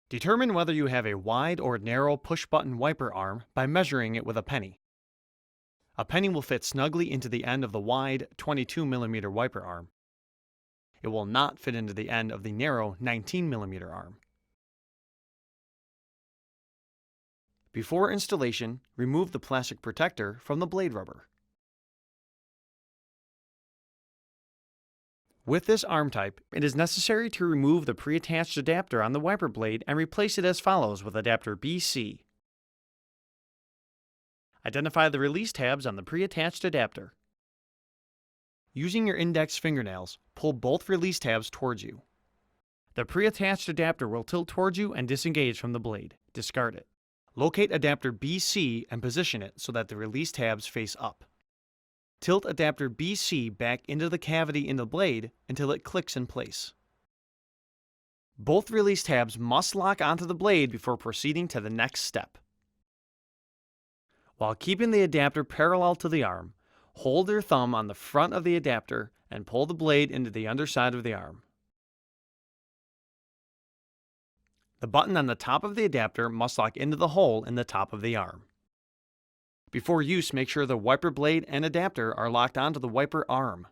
Determine whether you have a wide or narrow push-button wiper arm by measuring it with a penny. A penny will fit snugly into the end of the wide 22mm wiper arm. It will not fit into the end of the narrow 19mm arm. Before installation, remove the plastic protector from the blade rubber. With this arm type, it is necessary to remove the pre-attached adapter on the wiper blade and replace it as follows with adapter BC. Identify the release tabs on the pre-attached adapter. Using your index fingernails, pull both release tabs towards you. The pre-attached adapter will tilt towards you and disengage from the blade. Discard it. Locate adapter BC and position it so that the release tabs face up. Tilt adapter BC back into the cavity in the blade until it clicks in place. Both release tabs must lock onto the blade before proceeding to the next step. While keeping the adapter parallel to the arm, hold your thumb on the front of the adapter and pull the blade into the underside of the arm. The button on the top of the adapter must lock into the hole in the top of the arm. Before use, make sure the wiper blade and adapter are locked onto the wiper arm.